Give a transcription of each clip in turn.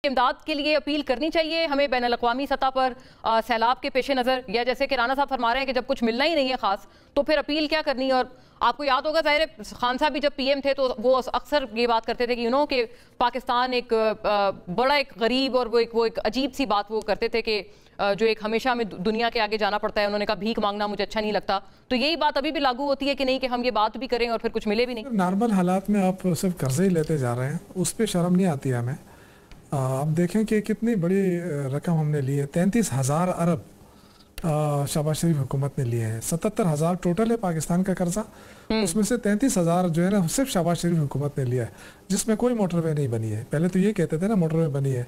इमदाद के लिए अपील करनी चाहिए हमें बैनुल अक़वामी सतह पर सैलाब के पेश नज़र, या जैसे कि राना साहब फरमा रहे हैं कि जब कुछ मिलना ही नहीं है खास, तो फिर अपील क्या करनी? और आपको याद होगा ज़ाहिर है खान साहब भी जब पीएम थे तो वो अक्सर ये बात करते थे कि कि पाकिस्तान एक बड़ा एक गरीब और वो एक अजीब सी बात वो करते थे कि जो एक हमेशा हमें दुनिया के आगे जाना पड़ता है। उन्होंने कहा भीख मांगना मुझे अच्छा नहीं लगता। तो यही बात अभी भी लागू होती है कि नहीं, कि हम ये बात भी करें और फिर कुछ मिले भी नहीं? नॉर्मल हालात में आप सिर्फ कर्जे ही लेते जा रहे हैं, उस पर शर्म नहीं आती है हमें। आप देखें कि कितनी बड़ी रकम हमने ली है, 33,000 अरब शहबाज शरीफ हुकूमत ने लिए हैं। 77,000 टोटल है पाकिस्तान का कर्जा, उसमें से 33,000 जो है ना सिर्फ शहबाज शरीफ हुकूमत ने लिया है, जिसमें कोई मोटरवे नहीं बनी है। पहले तो ये कहते थे ना मोटरवे बनी है।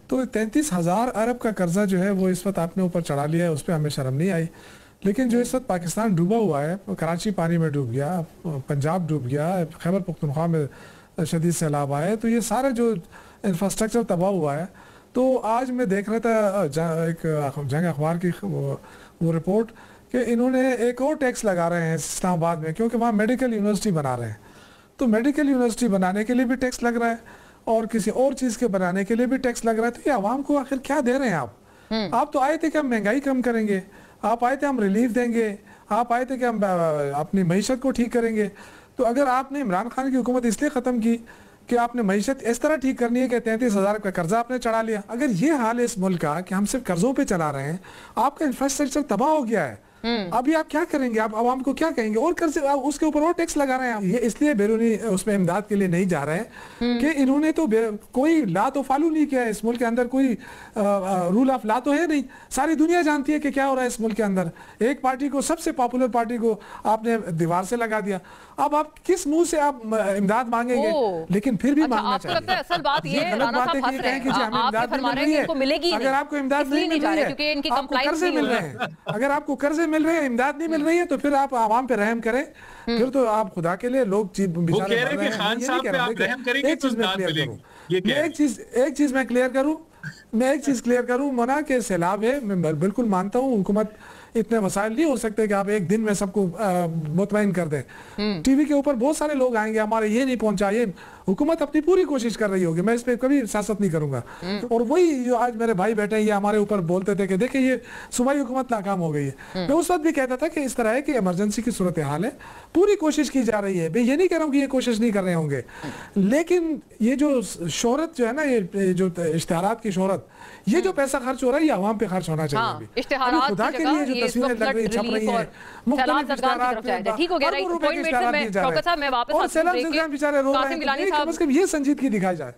तो 33,000 अरब का कर्जा जो है वो इस वक्त आपने ऊपर चढ़ा लिया है, उस पर हमें शर्म नहीं आई। लेकिन जो इस वक्त पाकिस्तान डूबा हुआ है, कराची पानी में डूब गया, पंजाब डूब गया, खैबर पख्तूनख्वा में शदीद सैलाब आए, तो ये सारा जो इंफ्रास्ट्रक्चर तबाह हुआ है। तो आज मैं देख रहा था एक जंग अखबार की वो रिपोर्ट कि इन्होंने एक और टैक्स लगा रहे हैं इस्लामाबाद में, क्योंकि वहाँ मेडिकल यूनिवर्सिटी बना रहे हैं। तो मेडिकल यूनिवर्सिटी बनाने के लिए भी टैक्स लग रहा है और किसी और चीज़ के बनाने के लिए भी टैक्स लग रहा है। तो ये आवाम को आखिर क्या दे रहे हैं आप? आप तो आए थे कि हम महंगाई कम करेंगे, आप आए थे हम रिलीफ देंगे, आप आए थे कि हम अपनी मईशत को ठीक करेंगे। तो अगर आपने इमरान खान की हुकूमत इसलिए ख़त्म की कि आपने मईशत इस तरह ठीक करनी है कि 33,000 का कर्जा आपने चढ़ा लिया, अगर ये हाल है इस मुल्क का कि हम सिर्फ कर्जों पे चला रहे हैं, आपका इंफ्रास्ट्रक्चर तबाह हो गया है, अभी आप क्या करेंगे? आप आवाम को क्या कहेंगे? और कर्ज उसके ऊपर और टैक्स लगा रहे हैं आप। ये इसलिए बैरूनी उसमें इमदाद के लिए नहीं जा रहे हैं कि इन्होंने तो कोई ला तो फॉलो नहीं किया है। इस मुल्क के अंदर कोई रूल ऑफ लॉ तो है नहीं। सारी दुनिया जानती है कि क्या हो रहा है इस मुल्क के अंदर। एक पार्टी को, सबसे पॉपुलर पार्टी को आपने दीवार से लगा दिया। अब आप किस मुंह से आप इमदाद मांगेंगे? लेकिन फिर भी मांगना चाहिए। असल बात ये है, राना साहब हंस रहे हैं कि हमें इमदाद मिलेगी। अगर आपको इमदाद नहीं मिल रही है, आपको कर्जे मिल रहे हैं, अगर आपको कर्जे मिल रहे हैं, इमदाद नहीं मिल रही है, तो फिर आप आवाम पे रहम करें। फिर तो आप खुदा के लिए लोग एक चीज मैं क्लियर करूं मोना के सैलाब है, मैं बिल्कुल मानता हूं हुकूमत इतने वसाइल नहीं हो सकते कि आप एक दिन में सबको मुतमईन कर दें। टीवी के ऊपर बहुत सारे लोग आएंगे हमारे ये नहीं पहुंचा, ये हुकूमत अपनी पूरी कोशिश कर रही होगी, मैं इस पर कभी सियासत नहीं करूंगा। और वही जो आज मेरे भाई बैठे हैं ये हमारे ऊपर बोलते थे कि देखिए ये सूबाई हुकूमत नाकाम हो गई है। मैं उस वक्त भी कहता था कि इस तरह है कि इमरजेंसी की सूरत हाल है, पूरी कोशिश की जा रही है। मैं ये नहीं कह रहा हूँ कि ये कोशिश नहीं कर रहे होंगे, लेकिन ये जो शोहरत जो है ना, ये जो इश्तिहारात की शोहरत, ये जो पैसा खर्च हो रहा है ये आवाम पे खर्च होना चाहिए। इश्तिहारात खुदा के लिए जो तस्वीरें लग रही छप रही हैं, ठीक हो गया। और सैलाब ज़रदान बेचारे रो रहे हैं, कम से कम ये संजीदगी दिखाई जाए।